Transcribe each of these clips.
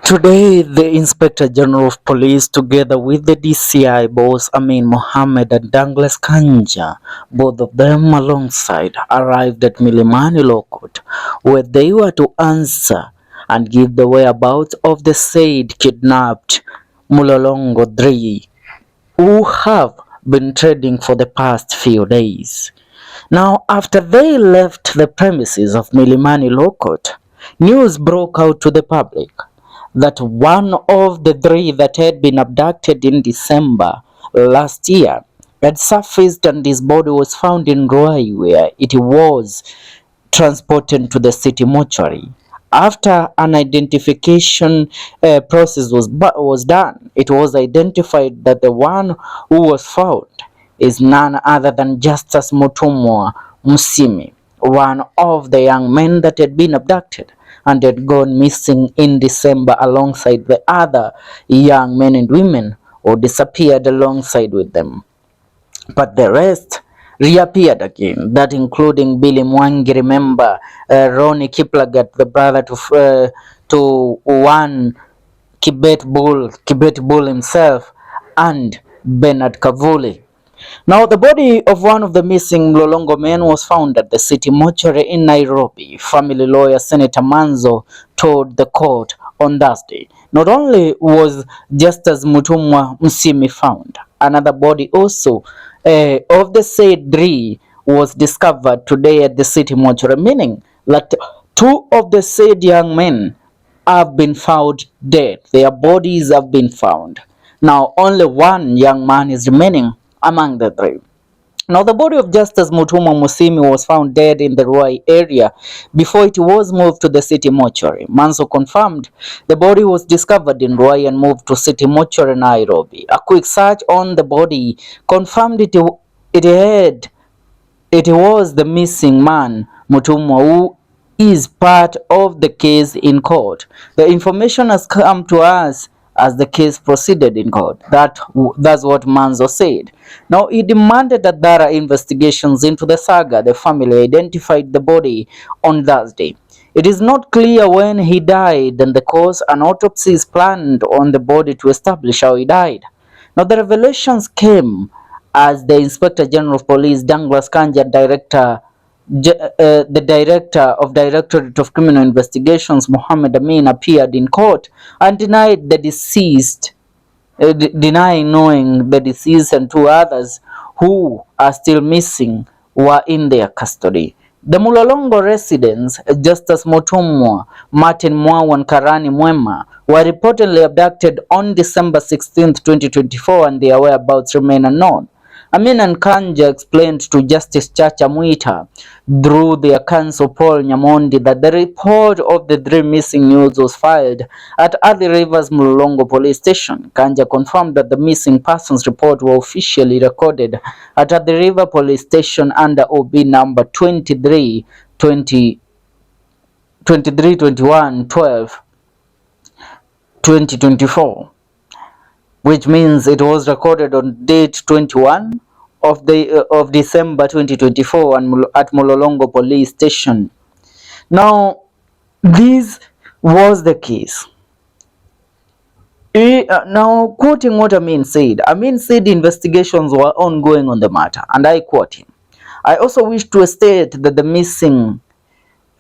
Today, the Inspector General of Police, together with the DCI boss Amin Mohammed and Douglas Kanja, both of them alongside, arrived at Milimani Law Court, where they were to answer and give the whereabouts of the said kidnapped Mlolongo 3, who have been trading for the past few days. Now, after they left the premises of Milimani Law Court, news broke out to the public that one of the three that had been abducted in December last year had surfaced and his body was found in Ruai, where it was transported to the city mortuary. After an identification process was done, it was identified that the one who was found is none other than Justice Mutumwa Musimi, one of the young men that had been abducted and had gone missing in December alongside the other young men and women who disappeared alongside with them. But the rest reappeared again, that including Billy Mwangi, remember, Ronnie Kiplagat, the brother to one Kibet Bull himself, and Bernard Kavuli. Now, the body of one of the missing Mlolongo men was found at the city mortuary in Nairobi. Family lawyer Senator Manzo told the court on Thursday. Not only was Justice Mutumwa Musimi found, another body also of the said three was discovered today at the city mortuary, meaning that two of the said young men have been found dead. Their bodies have been found. Now, only one young man is remaining among the three. Now, the body of Justice Mutumwa Musimi was found dead in the Ruai area before it was moved to the city mortuary. Manso confirmed the body was discovered in Ruai and moved to city mortuary Nairobi. A quick search on the body confirmed it was the missing man Mutumwa, who is part of the case in court. The information has come to us as the case proceeded in court. That's what Manzo said. Now, he demanded that thorough investigations into the saga. The family identified the body on Thursday. It is not clear when he died, and the cause an autopsy is planned on the body to establish how he died. Now, the revelations came as the Inspector General of Police, Douglas Kanja, the Director of Directorate of Criminal Investigations, Mohammed Amin, appeared in court and denied the deceased, denying knowing the deceased and two others who are still missing were in their custody. The Mlolongo residents, Justice Mutumwa, Martin Mwau and Karani Mwema, were reportedly abducted on December 16, 2024, and their whereabouts remain unknown. Amin and Kanja explained to Justice Chacha Mwita through their counsel Paul Nyamondi that the report of the three missing news was filed at Athi Rivers Mlolongo police station. Kanja confirmed that the missing persons report were officially recorded at Athi River police station under OB number 23 21 12 2024. Which means it was recorded on date 21 of December 2024 and at Mlolongo police station. Now, this was the case. Now, quoting what Amin said investigations were ongoing on the matter, and I quote him. I also wish to state that the missing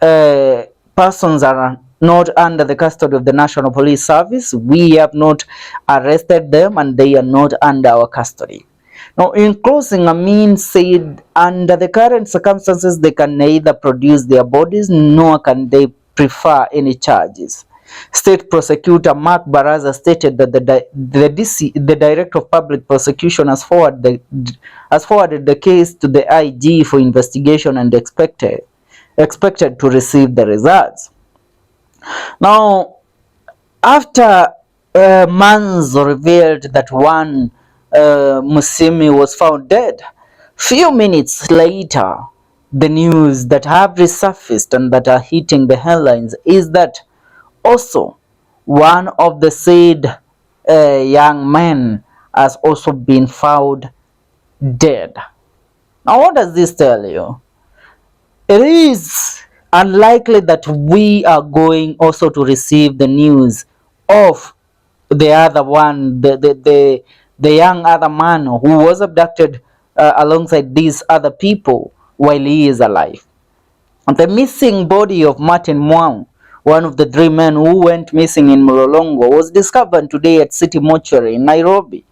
persons are not under the custody of the National Police Service. We have not arrested them and they are not under our custody. Now, in closing, Amin said under the current circumstances, they can neither produce their bodies nor can they prefer any charges. State Prosecutor Mark Baraza stated that the Director of Public Prosecution has forwarded the case to the IG for investigation and expected to receive the results. Now, after Manzo revealed that one Musimi was found dead, few minutes later, the news that have resurfaced and that are hitting the headlines is that also one of the said young men has also been found dead. Now, what does this tell you? It is unlikely that we are going also to receive the news of the other one, the young other man who was abducted alongside these other people while he is alive. The missing body of Martin Mwau, one of the three men who went missing in Mlolongo, was discovered today at City Mortuary in Nairobi.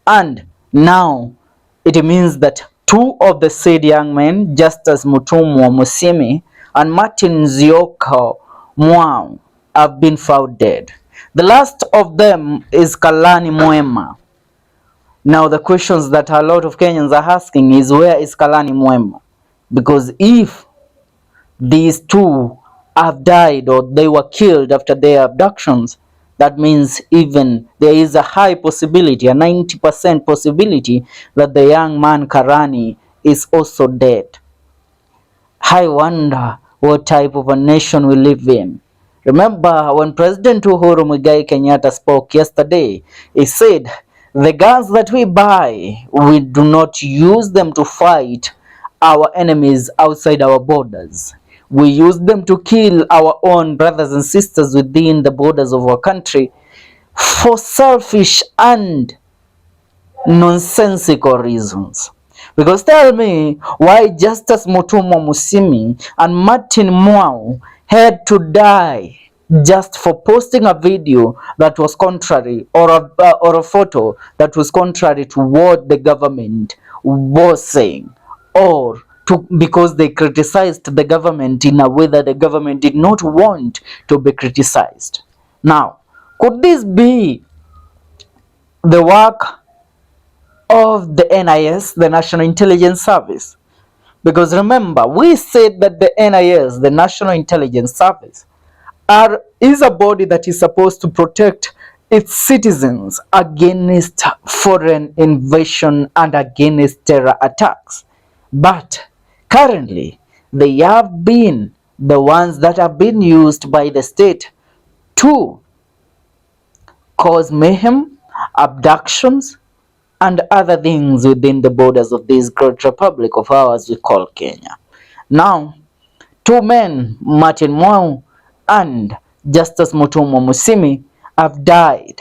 And now it means that two of the said young men, Justus Mutumwa Musimi and Martin Nzioka Mwau, have been found dead. The last of them is Kalani Mwema. Now the questions that a lot of Kenyans are asking is, where is Kalani Mwema? Because if these two have died or they were killed after their abductions, that means even there is a high possibility, a 90% possibility, that the young man Karani is also dead. I wonder what type of a nation we live in. Remember when President Uhuru Muigai Kenyatta spoke yesterday, he said, the guns that we buy, we do not use them to fight our enemies outside our borders. We use them to kill our own brothers and sisters within the borders of our country for selfish and nonsensical reasons. Because tell me why Justus Mutumwa Musimi and Martin Mwau had to die just for posting a video that was contrary, or a photo that was contrary to what the government was saying, or because they criticized the government in a way that the government did not want to be criticized. Now, could this be the work of the NIS, the National Intelligence Service? Because remember, we said that the NIS, the National Intelligence Service, is a body that is supposed to protect its citizens against foreign invasion and against terror attacks. But currently, they have been the ones that have been used by the state to cause mayhem, abductions, and other things within the borders of this great republic of ours we call Kenya. Now, two men, Martin Mwau and Justus Mutumwa Musimi, have died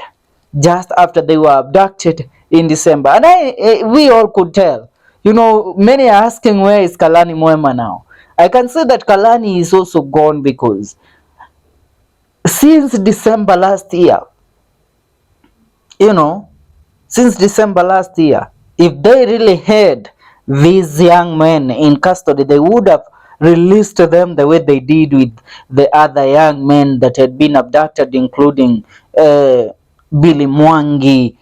just after they were abducted in December. And we all could tell. You know, many are asking, where is Kalani Mwema now? I can say that Kalani is also gone, because since December last year, since December last year, if they really had these young men in custody, they would have released them the way they did with the other young men that had been abducted, including Billy Mwangi,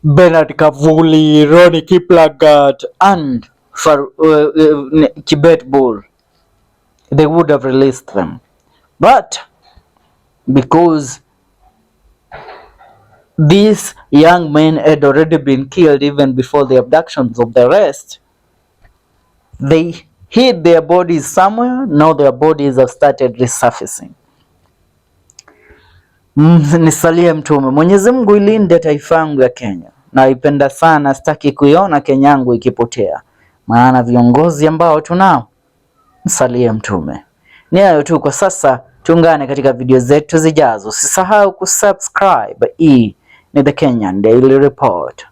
Bernard Kavuli, Ronnie Kiplagat, and Kibet Bull. They would have released them. But because these young men had already been killed even before the abductions of the rest, they hid their bodies somewhere. Now their bodies have started resurfacing. Nisalie mtume. Mwenyezi Mungu ilinde taifa yangu ya Kenya. Naipenda sana, sitaki kuiona Kenya yangu ikipotea. Maana viongozi ambao tunao, msalie mtume. Ni hayo tu kwa sasa, tuungane katika video zetu zijazo. Usisahau kusubscribe. Hii ni The Kenyan Daily Report.